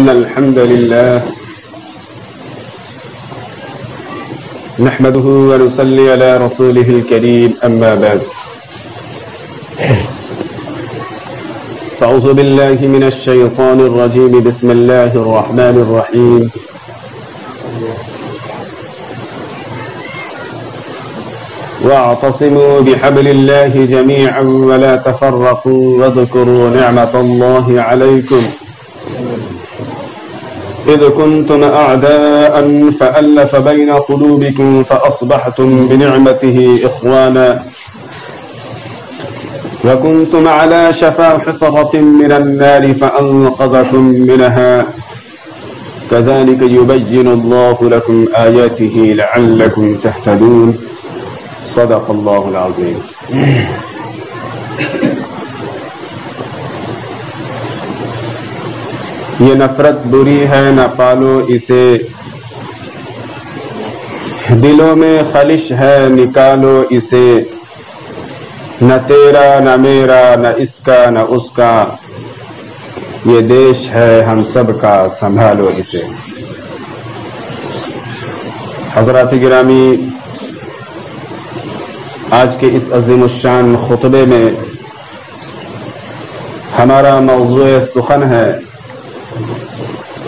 إن الحمد لله نحمده ونصلي على رسوله الكريم أما بعد فأعوذ بالله من الشيطان الرجيم بسم الله الرحمن الرحيم واعتصموا بحبل الله جميعا ولا تفرقوا واذكروا نعمة الله عليكم إذ كنتم أعداء فألف بين قلوبكم فأصبحتم بنعمته إخوانا وكنتم على شفا حفرة من النار فأنقذكم منها كذلك يبين الله لكم آياته لعلكم تهتدون صدق الله العظيم. یہ نفرت بری ہے نہ پالو اسے، دلوں میں خلش ہے نکالو اسے، نہ تیرا نہ میرا نہ اس کا نہ اس کا، یہ دیش ہے ہم سب کا سنبھالو اسے۔ حضرات گرامی، آج کے اس عظیم الشان خطبے میں ہمارا موضوع سخن ہے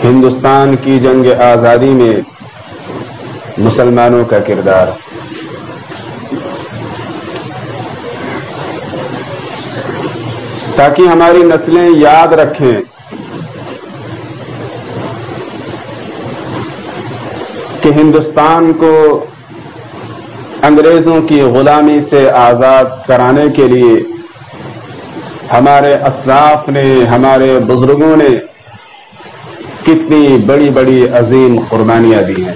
ہندوستان کی جنگ آزادی میں مسلمانوں کا کردار۔ تاکہ ہماری نسلیں یاد رکھیں کہ ہندوستان کو انگریزوں کی غلامی سے آزاد کرانے کے لیے ہمارے اسلاف نے، ہمارے بزرگوں نے کتنی بڑی بڑی عظیم قربانیاں دی ہیں۔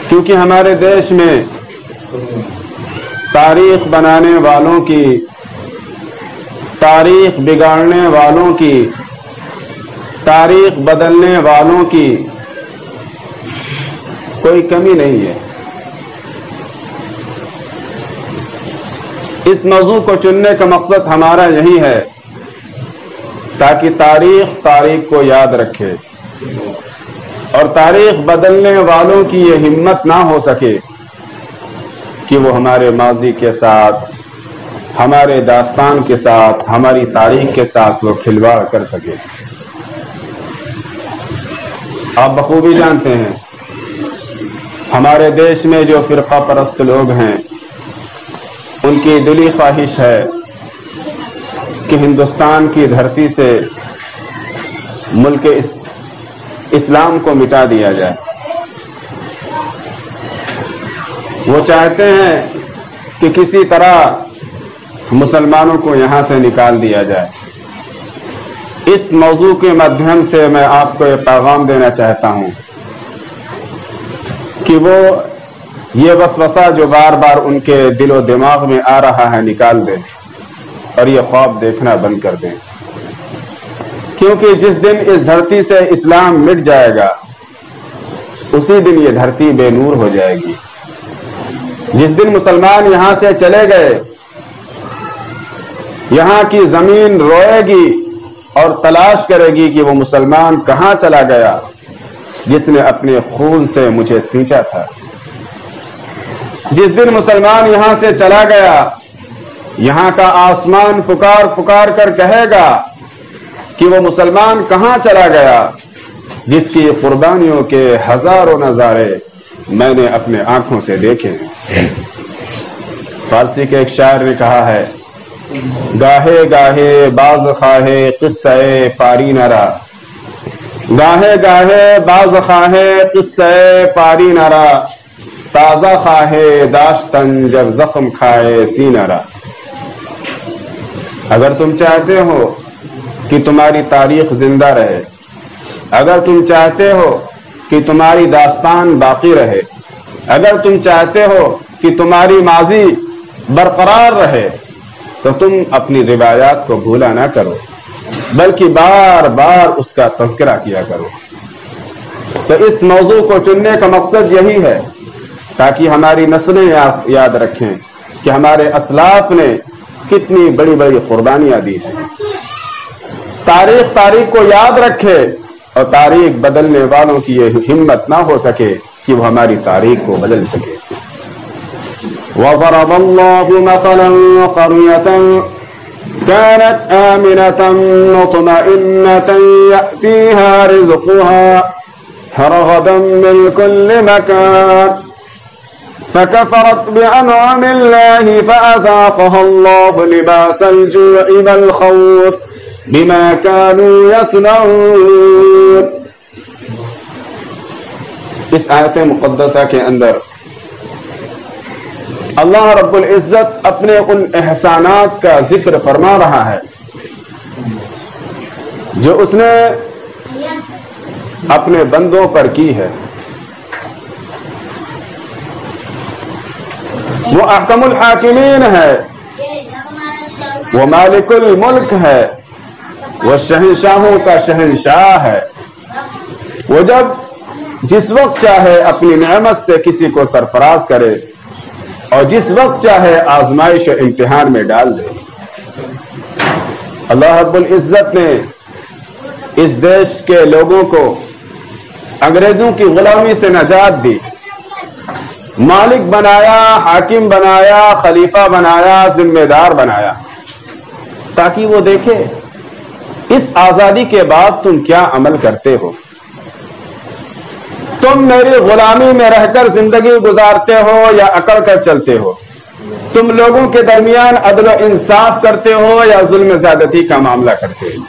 کیونکہ ہمارے دیش میں تاریخ بنانے والوں کی، تاریخ بگاڑنے والوں کی، تاریخ بدلنے والوں کی کوئی کمی نہیں ہے۔ اس موضوع کو چننے کا مقصد ہمارا یہی ہے تاکہ تاریخ کو یاد رکھے اور تاریخ بدلنے والوں کی یہ ہمت نہ ہو سکے کہ وہ ہمارے ماضی کے ساتھ، ہمارے داستان کے ساتھ، ہماری تاریخ کے ساتھ وہ کھلواڑ کر سکے۔ آپ بخوبی جانتے ہیں ہمارے دیش میں جو فرقہ پرست لوگ ہیں ان کی دلی خواہش ہے کہ ہندوستان کی دھرتی سے ملک اسلام کو مٹا دیا جائے۔ وہ چاہتے ہیں کہ کسی طرح مسلمانوں کو یہاں سے نکال دیا جائے۔ اس موضوع کے مادھیم سے میں آپ کو یہ پیغام دینا چاہتا ہوں کہ وہ یہ وسوسہ جو بار بار ان کے دل و دماغ میں آ رہا ہے نکال دیں اور یہ خواب دیکھنا بند کر دیں، کیونکہ جس دن اس دھرتی سے اسلام مٹ جائے گا اسی دن یہ دھرتی بے نور ہو جائے گی۔ جس دن مسلمان یہاں سے چلے گئے یہاں کی زمین روئے گی اور تلاش کرے گی کہ وہ مسلمان کہاں چلا گیا جس نے اپنے خون سے مجھے سینچا تھا۔ جس دن مسلمان یہاں سے چلا گیا یہاں کا آسمان پکار پکار کر کہے گا کہ وہ مسلمان کہاں چلا گیا جس کی قربانیوں کے ہزاروں نظارے میں نے اپنے آنکھوں سے دیکھے ہیں۔ فارسی کے ایک شاعر نے کہا ہے، گاہے گاہے باز خواہے قصہ پاری نرا، گاہے گاہے باز خواہے قصہ پاری نرا، تازہ خواہے داشتن جب زخم کھائے سینرا۔ اگر تم چاہتے ہو کہ تمہاری تاریخ زندہ رہے، اگر تم چاہتے ہو کہ تمہاری داستان باقی رہے، اگر تم چاہتے ہو کہ تمہاری ماضی برقرار رہے تو تم اپنی روایات کو بھولا نہ کرو بلکہ بار بار اس کا تذکرہ کیا کرو۔ تو اس موضوع کو چننے کا مقصد یہی ہے تاکہ ہماری نسلیں یاد رکھیں کہ ہمارے اسلاف نے کتنی بڑی بڑی قربانیاں دی ہیں۔ تاریخ کو یاد رکھے اور تاریخ بدلنے والوں کی یہ ہمت نہ ہو سکے کہ وہ ہماری تاریخ کو بدل سکے. وَضَرَبَ اللَّهُ مَثَلًا قَرْيَةً كَانَتْ آمِنَةً مُطْمَئِنَّةً يَأْتِيهَا رِزْقُهَا رَغَدًا مِنْ كُلِّ مَكَانٍ فكفرت بأنعم الله فأذاقها الله لباس الجوع والخوف بما كانوا يصنعون. اس آیت مقدسہ کے اندر اللہ رب العزت اپنے ان احسانات کا ذکر فرما رہا ہے جو اس نے اپنے بندوں پر کی ہے. وہ احکم الحاکمین ہے، وہ مالک الملک ہے، وہ شہنشاہوں کا شہنشاہ ہے. وہ جس وقت چاہے اپنی نعمت سے کسی کو سرفراز کرے اور جس وقت چاہے آزمائش و امتحان میں ڈال دے. اللہ رب العزت نے اس دیش کے لوگوں کو انگریزوں کی غلامی سے نجات دی، مالک بنایا، حاکم بنایا، خلیفہ بنایا، ذمہ دار بنایا، تاکہ وہ دیکھے اس آزادی کے بعد تم کیا عمل کرتے ہو. تم میری غلامی میں رہ کر زندگی گزارتے ہو یا اکڑ کر چلتے ہو؟ تم لوگوں کے درمیان عدل و انصاف کرتے ہو یا ظلم زیادتی کا معاملہ کرتے ہو؟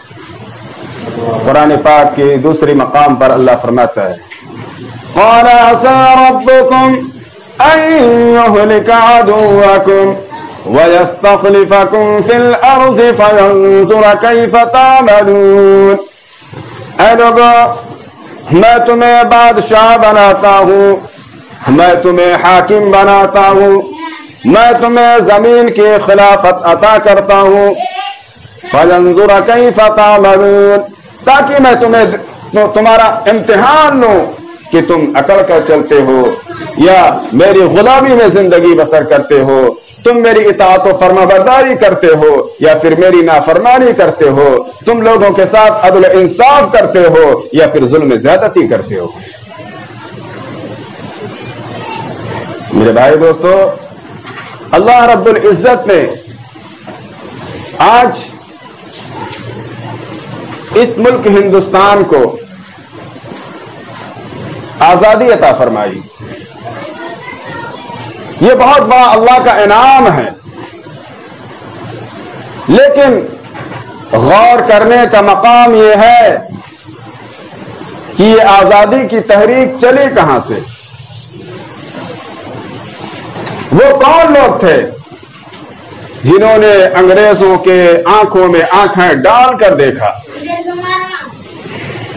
قرآن پاک کے دوسری مقام پر اللہ فرماتا ہے قَالَ عَسَىٰ رَبُّكُمْ أَن يُهْلِكَ عَدُوَّكُمْ وَيَسْتَخْلِفَكُمْ فِي الْأَرْضِ فَيَنظُرَ كَيْفَ تَعْمَلُونَ. اے لوگو، میں تمہیں بادشاہ بناتا ہوں، میں تمہیں حاکم بناتا ہوں، میں تمہیں زمین کی خلافت عطا کرتا ہوں. فَيَنظُرَ كَيْفَ تَعْمَلُونَ، تاکہ میں تمہارا امتحان لوں کہ تم اکڑ کر چلتے ہو یا میری غلامی میں زندگی بسر کرتے ہو، تم میری اطاعت و فرما برداری کرتے ہو یا پھر میری نافرمانی کرتے ہو، تم لوگوں کے ساتھ عدل و انصاف کرتے ہو یا پھر ظلم زیادتی کرتے ہو. میرے بھائی دوستو، اللہ رب العزت نے آج اس ملک ہندوستان کو آزادی عطا فرمائی. یہ بہت بڑا اللہ کا انعام ہے، لیکن غور کرنے کا مقام یہ ہے کہ یہ آزادی کی تحریک چلی کہاں سے؟ وہ کون لوگ تھے جنہوں نے انگریزوں کے آنکھوں میں آنکھیں ڈال کر دیکھا؟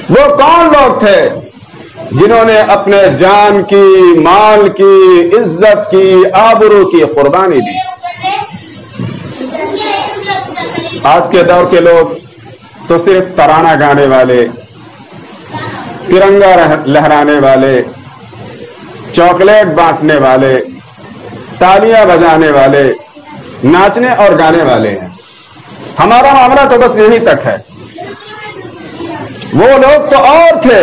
وہ کون لوگ تھے جنہوں نے اپنے جان کی، مال کی، عزت کی، آبرو کی قربانی دی؟ آج کے دور کے لوگ تو صرف ترانہ گانے والے، ترنگا لہرانے والے، چاکلیٹ بانٹنے والے، تالیاں بجانے والے، ناچنے اور گانے والے ہیں. ہمارا معاملہ تو بس یہی تک ہے. وہ لوگ تو اور تھے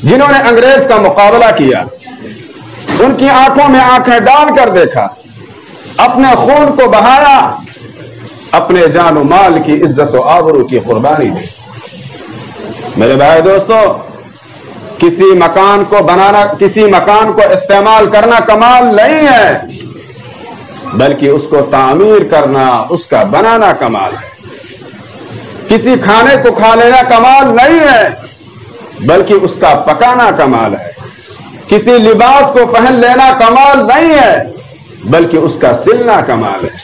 جنہوں نے انگریز کا مقابلہ کیا، ان کی آنکھوں میں آنکھیں ڈال کر دیکھا، اپنے خون کو بہایا، اپنے جان و مال کی عزت و آبرو کی قربانی دی. میرے بھائی دوستو، کسی مکان کو استعمال کرنا کمال نہیں ہے، بلکہ اس کو تعمیر کرنا، اس کا بنانا کمال ہے. کسی کھانے کو کھا لینا کمال نہیں ہے، بلکہ اس کا پکانا کمال ہے. کسی لباس کو پہن لینا کمال نہیں ہے، بلکہ اس کا سلنا کمال ہے.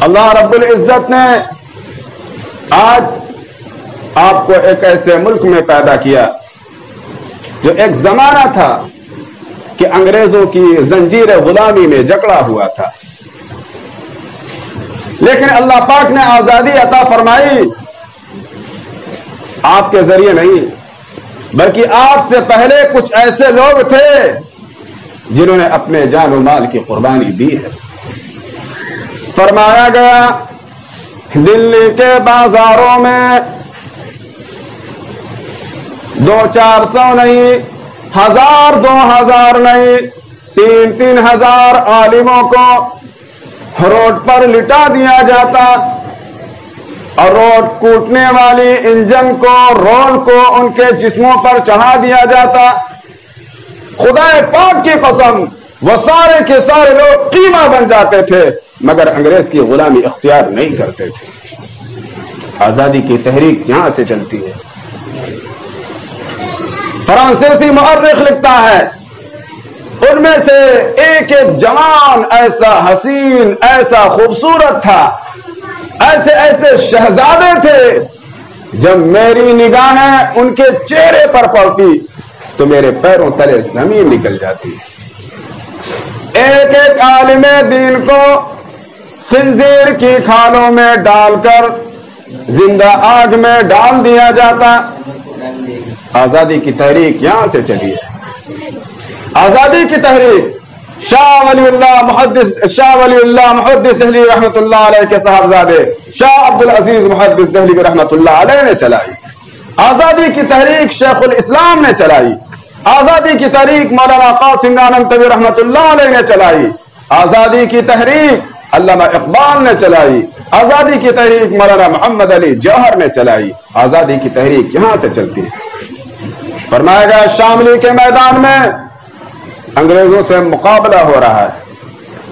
اللہ رب العزت نے آج آپ کو ایک ایسے ملک میں پیدا کیا جو ایک زمانہ تھا کہ انگریزوں کی زنجیر غلامی میں جکڑا ہوا تھا، لیکن اللہ پاک نے آزادی عطا فرمائی. آپ کے ذریعے نہیں، بلکہ آپ سے پہلے کچھ ایسے لوگ تھے جنہوں نے اپنے جان و مال کی قربانی دی ہے. فرمایا گیا دلی کے بازاروں میں 200-400 نہیں، 1000-2000 نہیں، 3,000 عالموں کو روڈ پر لٹا دیا جاتا اور روڈ کوٹنے والی انجن کو، رول کو ان کے جسموں پر چڑھا دیا جاتا۔ خدا پاک کی قسم وہ سارے کے سارے لوگ قیمہ بن جاتے تھے، مگر انگریز کی غلامی اختیار نہیں کرتے تھے۔ آزادی کی تحریک یہاں سے چلتی ہے۔ فرانسیسی مورخ لکھتا ہے ان میں سے ایک ایک جوان ایسا حسین، ایسا خوبصورت تھا، ایسے ایسے شہزادے تھے، جب میری نگاہیں ان کے چہرے پر پڑتی تو میرے پیروں تلے زمین نکل جاتی۔ ایک ایک عالم دین کو خنزیر کی کھالوں میں ڈال کر زندہ آگ میں ڈال دیا جاتا۔ آزادی کی تحریک یہاں سے چلی ہے۔ آزادی کی تحریک شاہ ولی اللہ محدث دہلوی رحمت اللہ علیہ کے صاحبزادے شاہ عبدالعزیز محدث دہلوی رحمت اللہ علیہ نے چلائی۔ آزادی کی تحریک شیخ الاسلام نے چلائی۔ آزادی کی تحریک مولانا قاسم نانوتوی رحمت اللہ علیہ نے چلائی۔ آزادی کی تحریک علامہ اقبال نے چلائی۔ آزادی کی تحریک مولانا محمد علی جوہر نے چلائی۔ آزادی کی تحریک یہاں سے چلتی ہے۔ فرمایا گیا شاملی کے میدان میں انگریزوں سے مقابلہ ہو رہا ہے۔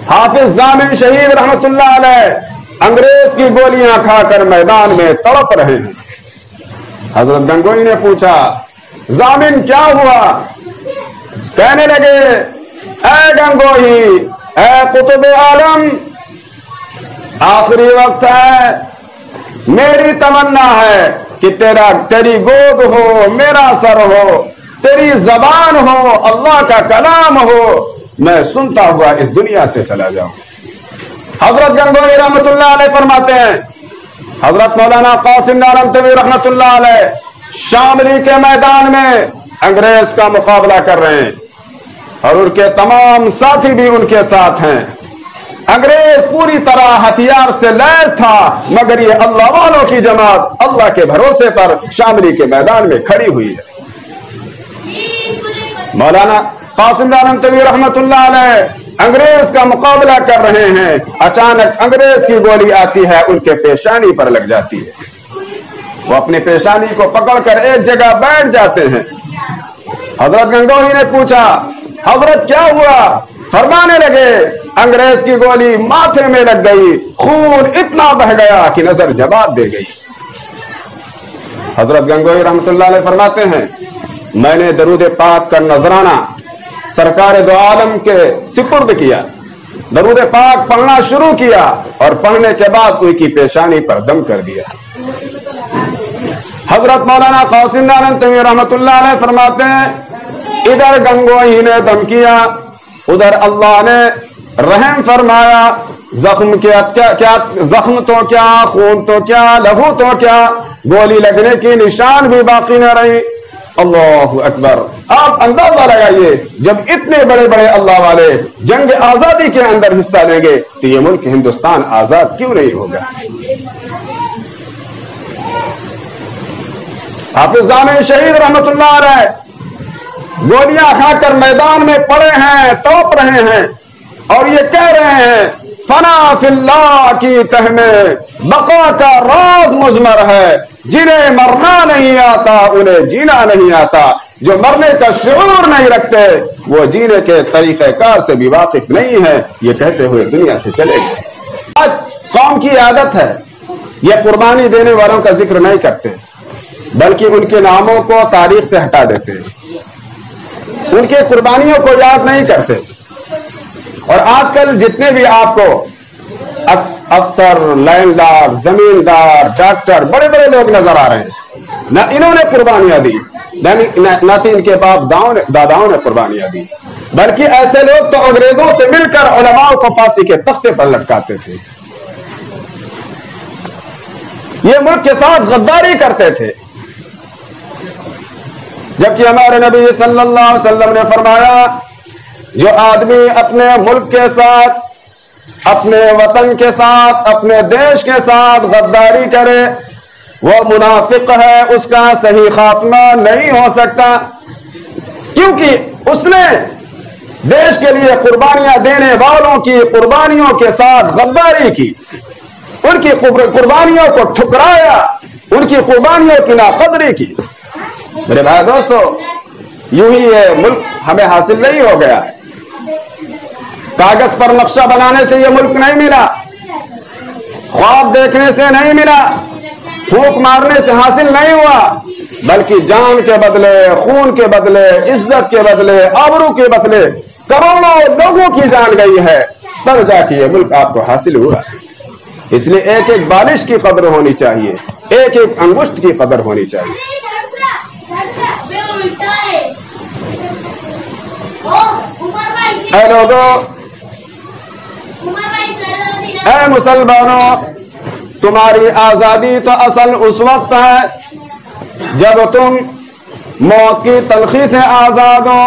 حافظ ضامن شہید رحمت اللہ علیہ انگریز کی گولیاں کھا کر میدان میں تڑپ رہے ہیں۔ حضرت گنگوئی نے پوچھا ضامن کیا ہوا؟ کہنے لگے اے گنگوئی، اے قطب عالم، آخری وقت ہے، میری تمنا ہے کہ تیری گود ہو، میرا سر ہو، تیری زبان ہو، اللہ کا کلام ہو، میں سنتا ہوا اس دنیا سے چلا جاؤں۔ حضرت گنگوئی رحمت اللہ علیہ فرماتے ہیں حضرت مولانا قاسم نانوتوی رحمت اللہ علیہ شاملی کے میدان میں انگریز کا مقابلہ کر رہے ہیں اور ان کے تمام ساتھی بھی ان کے ساتھ ہیں۔ انگریز پوری طرح ہتھیار سے لیس تھا، مگر یہ اللہ والوں کی جماعت اللہ کے بھروسے پر شاملی کے میدان میں کھڑی ہوئی ہے۔ مولانا قاسم نانوتوی رحمت اللہ علیہ انگریز کا مقابلہ کر رہے ہیں، اچانک انگریز کی گولی آتی ہے، ان کے پیشانی پر لگ جاتی ہے۔ وہ اپنی پیشانی کو پکڑ کر ایک جگہ بیٹھ جاتے ہیں۔ حضرت گنگوئی نے پوچھا حضرت کیا ہوا؟ فرمانے لگے انگریز کی گولی ماتھے میں لگ گئی، خون اتنا بہ گیا کہ نظر جواب دے گئی۔ حضرت گنگوئی رحمت اللہ علیہ فرماتے ہیں میں نے درود پاک کا نذرانہ سرکار دو عالم کے سپرد کیا، درود پاک پڑھنا شروع کیا اور پڑھنے کے بعد ان کی پیشانی پر دم کر دیا۔ حضرت مولانا قاسم نانوتوی رحمت اللہ علیہ فرماتے ہیں ادھر گنگوئی نے دم کیا، ادھر اللہ نے رحم فرمایا، زخم تو کیا، خون تو کیا، لہو تو کیا، گولی لگنے کی نشان بھی باقی نہ رہی۔ اللہ اکبر۔ آپ اندازہ لگائیے جب اتنے بڑے بڑے اللہ والے جنگ آزادی کے اندر حصہ لیں گے تو یہ ملک ہندوستان آزاد کیوں نہیں ہوگا؟ حافظ ضامن شہید رحمت اللہ علیہ گولیاں کھا کر میدان میں پڑے ہیں، توپ رہے ہیں اور یہ کہہ رہے ہیں فنا فی اللہ کی تہ میں بقا کا راز مضمر ہے، جنہیں مرنا نہیں آتا انہیں جینا نہیں آتا، جو مرنے کا شعور نہیں رکھتے وہ جینے کے طریقہ کار سے بھی واقف نہیں ہے، یہ کہتے ہوئے دنیا سے چلے گئے۔ آج قوم کی عادت ہے یہ قربانی دینے والوں کا ذکر نہیں کرتے بلکہ ان کے ناموں کو تاریخ سے ہٹا دیتے ہیں، ان کے قربانیوں کو یاد نہیں کرتے۔ اور آج کل جتنے بھی آپ کو افسر، لینڈار، زمیندار، ڈاکٹر، بڑے بڑے لوگ نظر آ رہے ہیں، نہ انہوں نے قربانیاں دی، نہ ان کے باپ داداؤں نے قربانیاں دی، بلکہ ایسے لوگ تو انگریزوں سے مل کر علماء کو پھانسی کے تختے پر لٹکاتے تھے، یہ ملک کے ساتھ غداری کرتے تھے، جبکہ ہمارے نبی صلی اللہ علیہ وسلم نے فرمایا جو آدمی اپنے ملک کے ساتھ اپنے وطن کے ساتھ اپنے دیش کے ساتھ غداری کرے وہ منافق ہے، اس کا صحیح خاتمہ نہیں ہو سکتا، کیونکہ اس نے دیش کے لیے قربانیاں دینے والوں کی قربانیوں کے ساتھ غداری کی، ان کی قربانیوں کو ٹھکرایا، ان کی قربانیوں کی ناقدری کی۔ میرے بھائی دوستو، یوں ہی یہ ملک ہمیں حاصل نہیں ہو گیا، کاغذ پر نقشہ بنانے سے یہ ملک نہیں ملا، خواب دیکھنے سے نہیں ملا، پھونک مارنے سے حاصل نہیں ہوا، بلکہ جان کے بدلے، خون کے بدلے، عزت کے بدلے، آبرو کے بدلے کروڑوں لوگوں کی جان گئی ہے، تب جا کے یہ ملک آپ کو حاصل ہوا۔ اس لیے ایک ایک بالش کی قدر ہونی چاہیے، ایک ایک انگشت کی قدر ہونی چاہیے۔ اے لوگوں، اے مسلمانوں، تمہاری آزادی تو اصل اس وقت ہے جب تم موت کی تلخی سے آزاد ہو،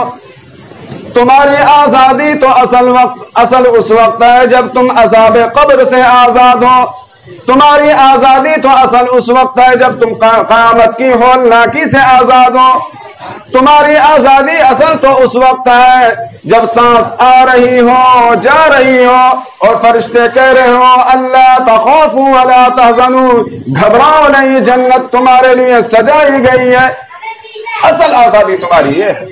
تمہاری آزادی تو اصل اس وقت ہے جب تم عذاب قبر سے آزاد ہو، تمہاری آزادی تو اصل اس وقت ہے جب تم قیامت کی ہولناکی سے آزاد ہو، تمہاری آزادی اصل تو اس وقت ہے جب سانس آ رہی ہو، جا رہی ہو، اور فرشتے کہہ رہے ہو اللہ تخافوا ولا تحزنوا، گھبراؤ نہیں، جنت تمہارے لیے سجائی گئی ہے۔ اصل آزادی تمہاری یہ ہے۔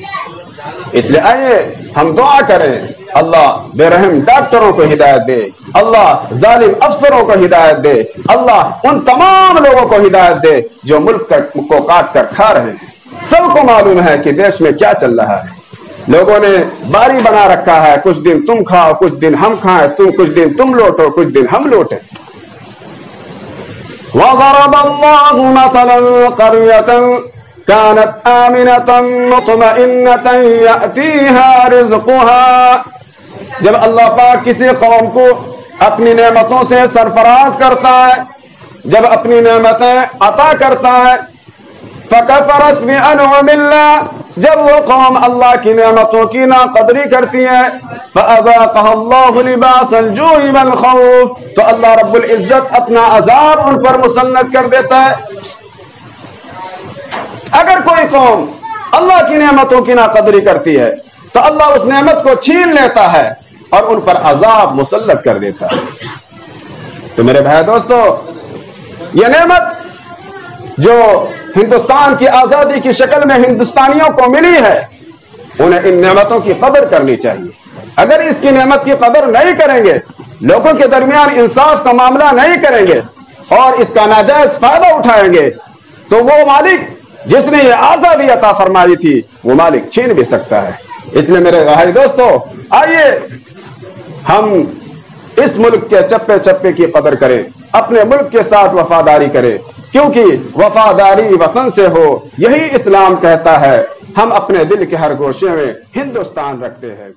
اس لیے آئیے ہم دعا کریں، اللہ بے رحم ڈاکٹروں کو ہدایت دے، اللہ ظالم افسروں کو ہدایت دے، اللہ ان تمام لوگوں کو ہدایت دے جو ملک کو کاٹ کر کھا رہے ہیں۔ سب کو معلوم ہے کہ دیش میں کیا چل رہا ہے، لوگوں نے باری بنا رکھا ہے، کچھ دن تم کھاؤ، کچھ دن ہم کھائیں، کچھ دن تم لوٹو، کچھ دن ہم لوٹیں۔ وَضَرَبَ اللَّهُ مَثَلًا قَرْيَةً كانت آمنة مطمئنة يأتيها رزقها، جب اللہ پاک کسی قوم کو اپنی نعمتوں سے سرفراز کرتا ہے، جب اپنی نعمتیں عطا کرتا ہے، فکفرت بانعم اللہ، جب وہ قوم اللہ کی نعمتوں کی ناقدری کرتی ہے، فاذاقها اللہ لباس الجوع والخوف، تو اللہ رب العزت اپنا عذاب ان پر مسلط کر دیتا ہے۔ اگر کوئی قوم اللہ کی نعمتوں کی ناقدری کرتی ہے تو اللہ اس نعمت کو چھین لیتا ہے اور ان پر عذاب مسلط کر دیتا ہے۔ تو میرے بھائی دوستو، یہ نعمت جو ہندوستان کی آزادی کی شکل میں ہندوستانیوں کو ملی ہے، انہیں ان نعمتوں کی قدر کرنی چاہیے۔ اگر اس کی نعمت کی قدر نہیں کریں گے، لوگوں کے درمیان انصاف کا معاملہ نہیں کریں گے اور اس کا ناجائز فائدہ اٹھائیں گے، تو وہ مالک جس نے یہ آزادی عطا فرمائی تھی وہ مالک چھین بھی سکتا ہے۔ اس لیے میرے بھائی دوستو، آئیے ہم اس ملک کے چپے چپے کی قدر کریں، اپنے ملک کے ساتھ وفاداری کریں، کیونکہ وفاداری وطن سے ہو، یہی اسلام کہتا ہے۔ ہم اپنے دل کے ہر گوشے میں ہندوستان رکھتے ہیں۔